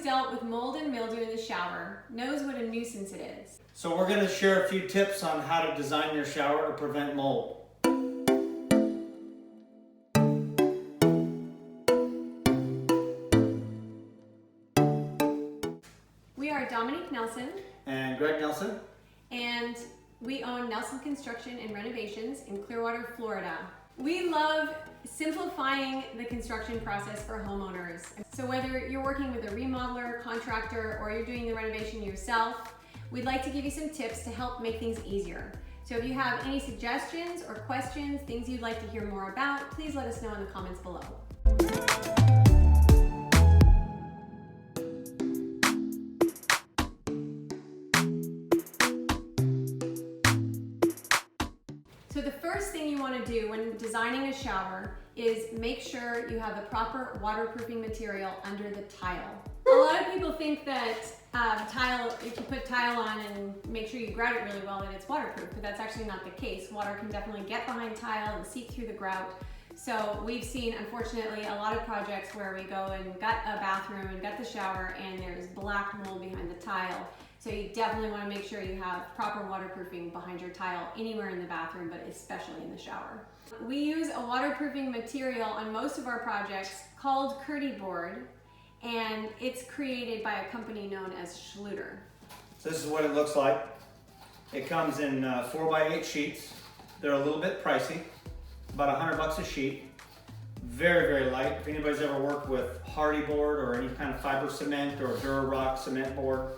dealt with mold and mildew in the shower knows what a nuisance it is. So we're going to share a few tips on how to design your shower to prevent mold. We are Dominique Nelson And Greg Nelson. and we own Nelson Construction and Renovations in Clearwater, Florida. We love simplifying the construction process for homeowners. So whether you're working with a remodeler, contractor, or you're doing the renovation yourself, we'd like to give you some tips to help make things easier. So if you have any suggestions or questions, things you'd like to hear more about, please let us know in the comments below. So the first thing you want to do when designing a shower is make sure you have the proper waterproofing material under the tile. A lot of people think that tile, if you put tile on and make sure you grout it really well, that it's waterproof, but that's actually not the case. Water can definitely get behind tile and seep through the grout. So we've seen, unfortunately, a lot of projects where we go and gut a bathroom and gut the shower and there's black mold behind the tile. So you definitely want to make sure you have proper waterproofing behind your tile anywhere in the bathroom, but especially in the shower. We use a waterproofing material on most of our projects called Curdy board, and it's created by a company known as Schluter. So this is what it looks like. It comes in 4x8 sheets. They're a little bit pricey, about $100 a sheet. Very, very light. If anybody's ever worked with hardy board or any kind of fiber cement or Durarock cement board,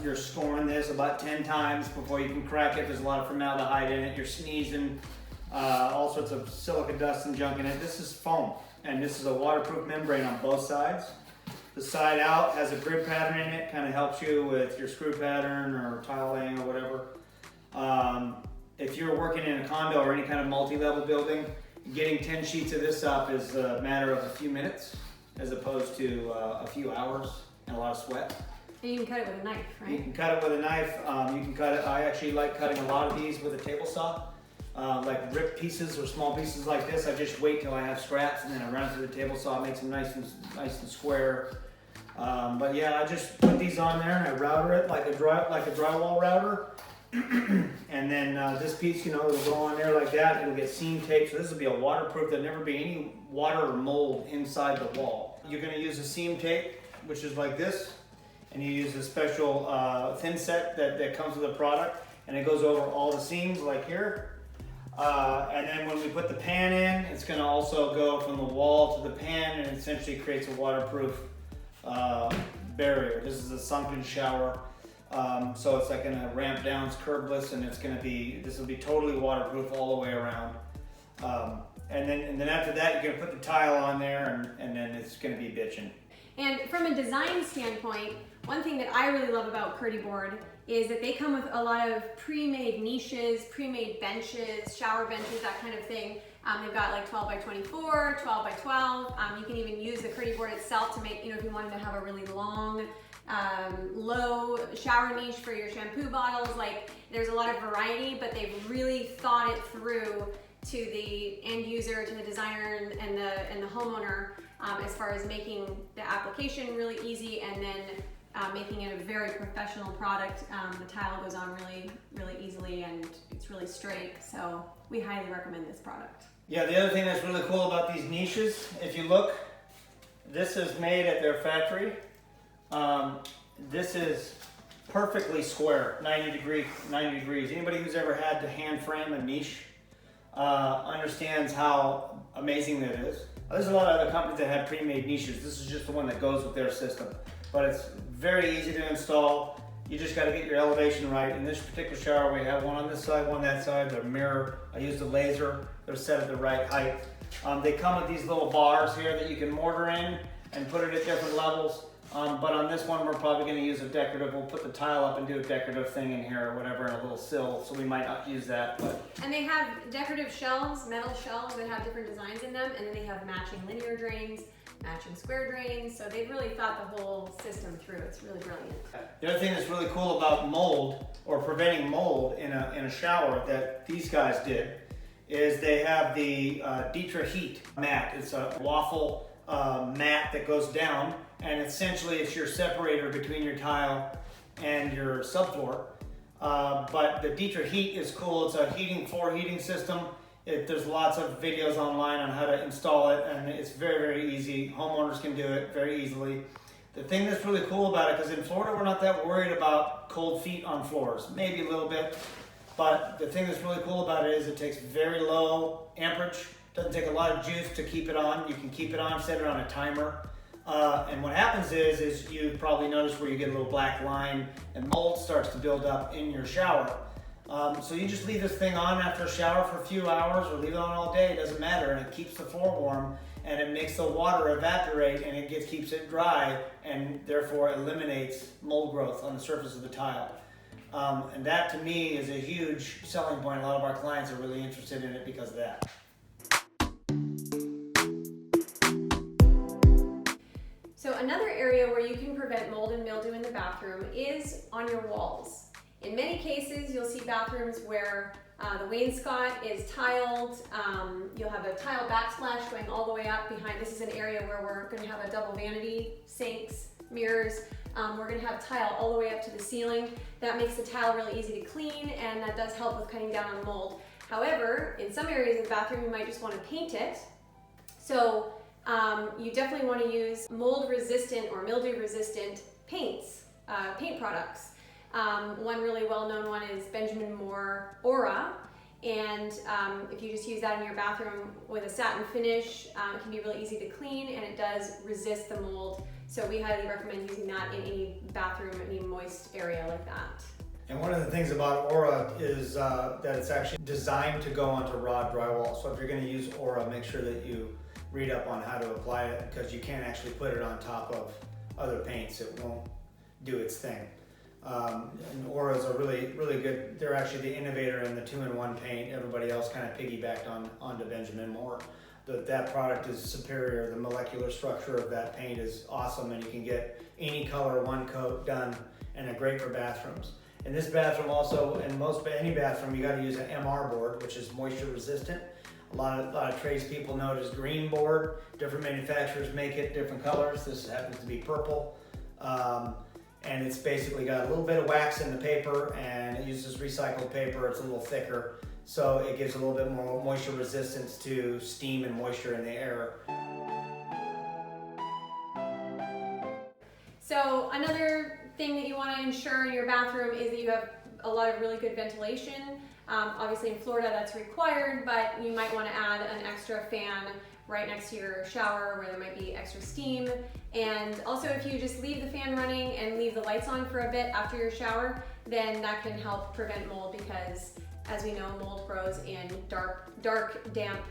you're scoring this about 10 times before you can crack it. There's a lot of formaldehyde in it. You're sneezing, all sorts of silica dust and junk in it. This is foam, and this is a waterproof membrane on both sides. The side out has a grid pattern in it, kind of helps you with your screw pattern or tile laying or whatever. If you're working in a condo or any kind of multi-level building, getting 10 sheets of this up is a matter of a few minutes as opposed to a few hours and a lot of sweat. And you can cut it with a knife, right? You can cut it with a knife. You can cut it. I actually like cutting a lot of these with a table saw. Like rip pieces or small pieces like this, I just wait till I have scraps and then I run it through the table saw, makes them nice and square. But yeah, I just put these on there and I router it like a drywall router. And then this piece, it'll go on there like that. It'll get seam taped. So this will be a waterproof. There'll never be any water or mold inside the wall. You're going to use a seam tape, which is like this. And you use a special thin set that comes with the product, and it goes over all the seams like here. And then when we put the pan in, it's going to also go from the wall to the pan, and it essentially creates a waterproof barrier. This is a sunken shower, so it's like going to ramp down, it's curbless, and this will be totally waterproof all the way around. And then after that, you're going to put the tile on there, and then it's going to be bitchin'. And from a design standpoint, one thing that I really love about Curdy board is that they come with a lot of pre-made niches, pre-made benches, shower benches, that kind of thing. They've got like 12 by 24, 12 by 12. You can even use the Curdy board itself to make, if you wanted to have a really long, low shower niche for your shampoo bottles. Like, there's a lot of variety, but they've really thought it through to the end user, to the designer and the homeowner, as far as making the application really easy and then making it a very professional product. The tile goes on really, really easily and it's really straight. So we highly recommend this product. Yeah, the other thing that's really cool about these niches, if you look, this is made at their factory. This is perfectly square, 90 degrees. Anybody who's ever had to hand frame a niche understands how amazing that is. There's a lot of other companies that have pre-made niches. This is just the one that goes with their system. But it's very easy to install. You just got to get your elevation right. In this particular shower, we have one on this side, one on that side. They're mirror. I used a laser. They're set at the right height. They come with these little bars here that you can mortar in and put it at different levels. But on this one, we're probably going to use a decorative. We'll put the tile up and do a decorative thing in here or whatever, and a little sill, so we might not use that. And they have decorative shelves, metal shelves that have different designs in them, and then they have matching linear drains, matching square drains, so they've really thought the whole system through. It's really brilliant. The other thing that's really cool about mold, or preventing mold in a shower that these guys did, is they have the Dietrich Heat mat. It's a waffle mat that goes down, and essentially it's your separator between your tile and your subfloor. But the Dietrich Heat is cool. It's a floor heating system. There's lots of videos online on how to install it, and it's very, very easy. Homeowners can do it very easily. The thing that's really cool about it, because in Florida we're not that worried about cold feet on floors, maybe a little bit, but the thing that's really cool about it is it takes very low amperage. Doesn't take a lot of juice to keep it on. You can keep it on, set it on a timer. And what happens is you probably notice where you get a little black line and mold starts to build up in your shower. So you just leave this thing on after a shower for a few hours, or leave it on all day, it doesn't matter, and it keeps the floor warm, and it makes the water evaporate, and it keeps it dry, and therefore eliminates mold growth on the surface of the tile. And that to me is a huge selling point. A lot of our clients are really interested in it because of that. So another area where you can prevent mold and mildew in the bathroom is on your walls. In many cases, you'll see bathrooms where the wainscot is tiled. You'll have a tile backsplash going all the way up behind. This is an area where we're going to have a double vanity, sinks, mirrors. We're going to have tile all the way up to the ceiling. That makes the tile really easy to clean, and that does help with cutting down on mold. However, in some areas of the bathroom, you might just want to paint it. So you definitely want to use mold resistant or mildew resistant paints, paint products. One really well-known one is Benjamin Moore Aura, and if you just use that in your bathroom with a satin finish, it can be really easy to clean, and it does resist the mold. So we highly recommend using that in any bathroom, any moist area like that. And one of the things about Aura is that it's actually designed to go onto raw drywall. So if you're going to use Aura, make sure that you read up on how to apply it, because you can't actually put it on top of other paints. It won't do its thing. And Auras are really, really good. They're actually the innovator in the 2-in-1 paint. Everybody else kind of piggybacked onto Benjamin Moore. That product is superior. The molecular structure of that paint is awesome, and you can get any color, one coat done, and they're great for bathrooms. In this bathroom also, in any bathroom, you got to use an MR board, which is moisture resistant. A lot of tradespeople know it as green board. Different manufacturers make it different colors. This happens to be purple. And it's basically got a little bit of wax in the paper, and it uses recycled paper. It's a little thicker, so it gives a little bit more moisture resistance to steam and moisture in the air. So another thing that you want to ensure in your bathroom is that you have a lot of really good ventilation. Obviously in Florida that's required, but you might want to add an extra fan right next to your shower where there might be extra steam. And also if you just leave the fan running and leave the lights on for a bit after your shower, then that can help prevent mold, because as we know, mold grows in dark, damp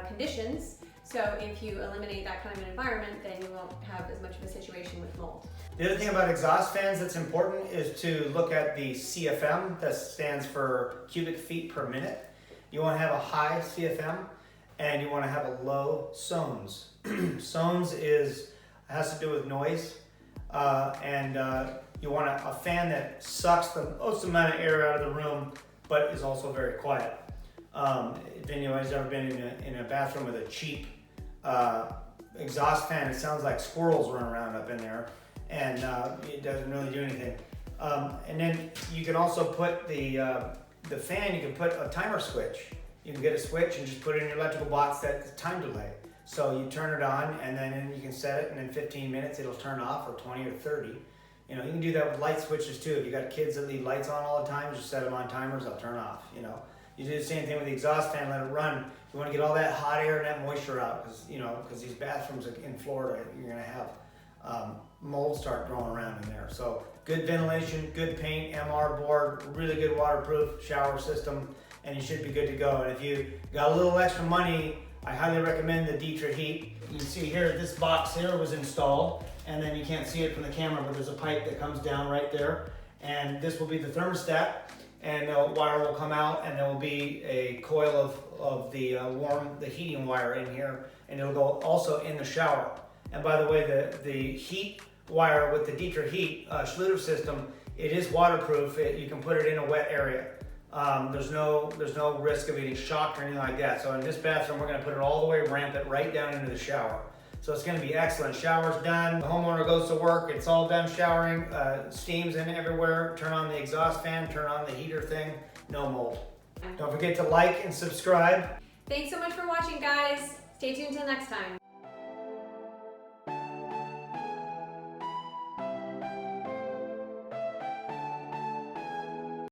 conditions. So if you eliminate that kind of an environment, then you won't have as much of a situation with mold. The other thing about exhaust fans that's important is to look at the CFM. That stands for cubic feet per minute. You want to have a high CFM, and you want to have a low SONS. SONS has to do with noise, and you want a fan that sucks the most amount of air out of the room, but is also very quiet. If anybody's ever been in a bathroom with a cheap exhaust fan, it sounds like squirrels run around up in there, and it doesn't really do anything. And then you can also put the fan, you can put a timer switch. You can get a switch and just put it in your electrical box that's time delay. So you turn it on, and then you can set it, and in 15 minutes it'll turn off, or 20 or 30. You know, you can do that with light switches too. If you got kids that leave lights on all the time, just set them on timers, they'll turn off. You know, you do the same thing with the exhaust fan, let it run. You want to get all that hot air and that moisture out, because these bathrooms in Florida, you're going to have mold start growing around in there. So good ventilation, good paint, MR board, really good waterproof shower system, and you should be good to go. And if you got a little extra money, I highly recommend the Dietrich Heat. You can see here, this box here was installed, and then you can't see it from the camera, but there's a pipe that comes down right there. And this will be the thermostat, and the wire will come out, and there will be a coil of the heating wire in here, and it'll go also in the shower. And by the way, the heat wire with the Dietrich Heat Schluter system, it is waterproof. You can put it in a wet area. There's no risk of getting shocked or anything like that. So in this bathroom, we're going to put it all the way rampant right down into the shower. So it's gonna be excellent. Shower's done, the homeowner goes to work, it's all done showering, steam's in everywhere. Turn on the exhaust fan, turn on the heater thing, no mold. Don't forget to like and subscribe. Thanks so much for watching, guys. Stay tuned till next time.